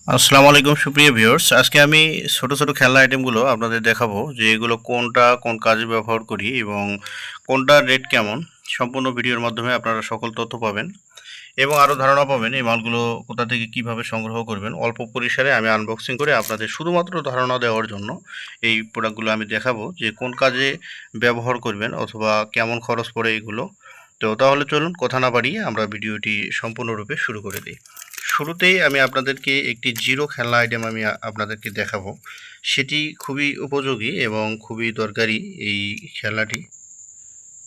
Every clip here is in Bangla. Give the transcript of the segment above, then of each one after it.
আসসালামু আলাইকুম সুপ্রিয় ভিউয়ার্স, আজকে আমি ছোট ছোট খেলনা আইটেমগুলো আপনাদের দেখাবো যে এগুলো কোনটা কোন কাজে ব্যবহার করি এবং কোনটার রেট কেমন। সম্পূর্ণ ভিডিওর মাধ্যমে আপনারা সকল তথ্য পাবেন এবং আরও ধারণা পাবেন এই মালগুলো কোথা থেকে কিভাবে সংগ্রহ করবেন। অল্প পরিসরে আমি আনবক্সিং করে আপনাদের শুধুমাত্র ধারণা দেওয়ার জন্য এই প্রোডাক্টগুলো আমি দেখাবো যে কোন কাজে ব্যবহার করবেন অথবা কেমন খরচ পড়ে এগুলো। তো তাহলে চলুন কথা না বাড়িয়ে আমরা ভিডিওটি সম্পূর্ণরূপে শুরু করে দিই। শুরুতেই আমি আপনাদেরকে একটি জিরো খেলনা আইটেম আমি আপনাদেরকে দেখাবো। সেটি খুবই উপযোগী এবং খুবই দরকারি এই খেলনাটি।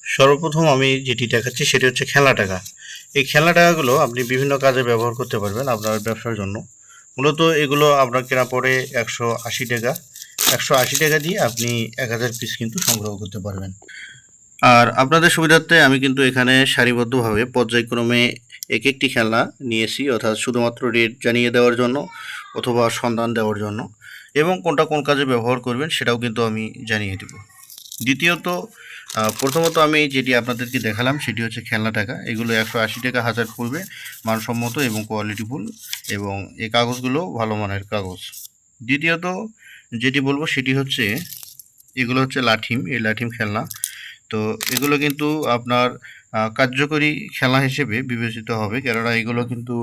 সর্বপ্রথম আমি যেটি দেখাচ্ছি সেটি হচ্ছে খেলনা টাকা। এই খেলনা টাকাগুলো আপনি বিভিন্ন কাজে ব্যবহার করতে পারবেন আপনার ব্যবসার জন্য। মূলত এগুলো আপনার কেনা পড়ে 180 টাকা। 180 টাকা দিয়ে আপনি 1000 পিস কিন্তু সংগ্রহ করতে পারবেন। আর আপনাদের সুবিধার্থে আমি কিন্তু এখানে সারিবদ্ধভাবে পর্যায়ক্রমে এক একটি খেলনা নিয়েছি, অর্থাৎ শুধুমাত্র রেট জানিয়ে দেওয়ার জন্য অথবা সন্ধান দেওয়ার জন্য, এবং কোনটা কোন কাজে ব্যবহার করবেন সেটাও কিন্তু আমি জানিয়ে দেব। দ্বিতীয়ত প্রথমত আমি যেটি আপনাদেরকে দেখালাম সেটি হচ্ছে খেলনা টাকা। এগুলো 180 টাকা হাজার পড়বে, মানসম্মত এবং কোয়ালিটিফুল, এবং এই কাগজগুলো ভালো মানের কাগজ। দ্বিতীয়ত যেটি বলবো সেটি হচ্ছে এগুলো হচ্ছে লাঠিম, এই লাঠিম খেলনা। তো এগুলো কিন্তু আপনার কার্যকরী খেলনা হিসেবে বিবেচিত হবে, কেননা এগুলো কিন্তু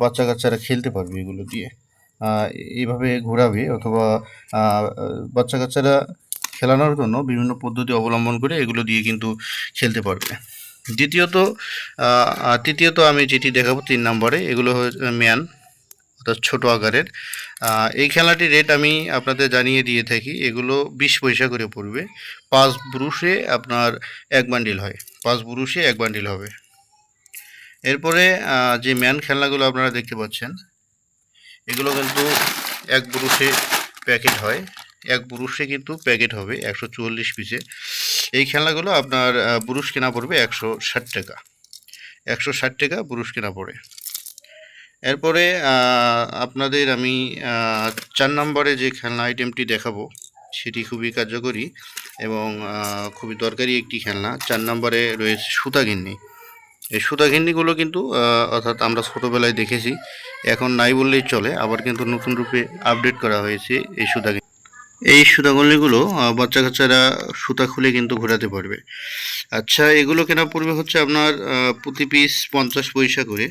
বাচ্চা কাচ্চারা খেলতে পারবে এগুলো দিয়ে। আহ, এইভাবে ঘোরাবে অথবা আহ, বাচ্চা কাচ্চারা খেলানোর জন্য বিভিন্ন পদ্ধতি অবলম্বন করে এগুলো দিয়ে কিন্তু খেলতে পারবে। দ্বিতীয়ত তৃতীয়ত আমি যেটি দেখাবো 3 নম্বরে, এগুলো ম্যান, অর্থাৎ ছোটো আকারের। এই খেলনাটির রেট আমি আপনাদের জানিয়ে দিয়ে থাকি। এগুলো 20 পয়সা করে পড়বে। 5 ব্রুশে আপনার 1 বান্ডিল হয়, 5 ব্রুশে 1 বান্ডিল হবে। এরপরে যে ম্যান খেলনাগুলো আপনারা দেখতে পাচ্ছেন, এগুলো কিন্তু 1 ব্রুশে প্যাকেট হয়। 1 ব্রুশে কিন্তু প্যাকেট হবে 144 পিসে। এই খেলনাগুলো আপনার ব্রুশ কেনা পড়বে 160 টাকা। 160 টাকা ব্রুশ কেনা পড়ে। এরপরে আপনাদের আমি 4 নম্বরে যে খেলনা আইটেমটি দেখাবো সেটি খুবই কার্যকরী এবং খুবই দরকারি একটি খেলনা। 4 নম্বরে রয়েছে সুতাগিন্নি। এই সুতাগিন্নিগুলো কিন্তু অর্থাৎ আমরা ছোটোবেলায় দেখেছি, এখন নাই বললেই চলে, আবার কিন্তু নতুন রূপে আপডেট করা হয়েছে এই সুতাগিন্নি। এই সুতাগিন্নিগুলো বাচ্চা কাচ্চারা সুতা খুলে কিন্তু ঘোরাতে পারবে। আচ্ছা, এগুলো কেনা পড়বে হচ্ছে আপনার প্রতি পিস 50 পয়সা করে,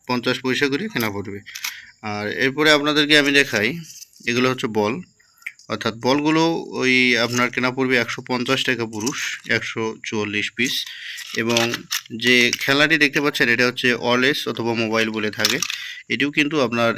50 পয়সা করে কেনা পড়বে। আর এরপরে আপনাদেরকে আমি দেখাই, এগুলো হচ্ছে বল, অর্থাৎ বলগুলো ওই আপনার কেনা পড়বে 150 টাকা পুরুষ, 144 পিস। এবং যে খেলনাটি দেখতে পাচ্ছেন এটা হচ্ছে ওয়্যারলেস অথবা মোবাইল বলে থাকে, এটিও কিন্তু আপনার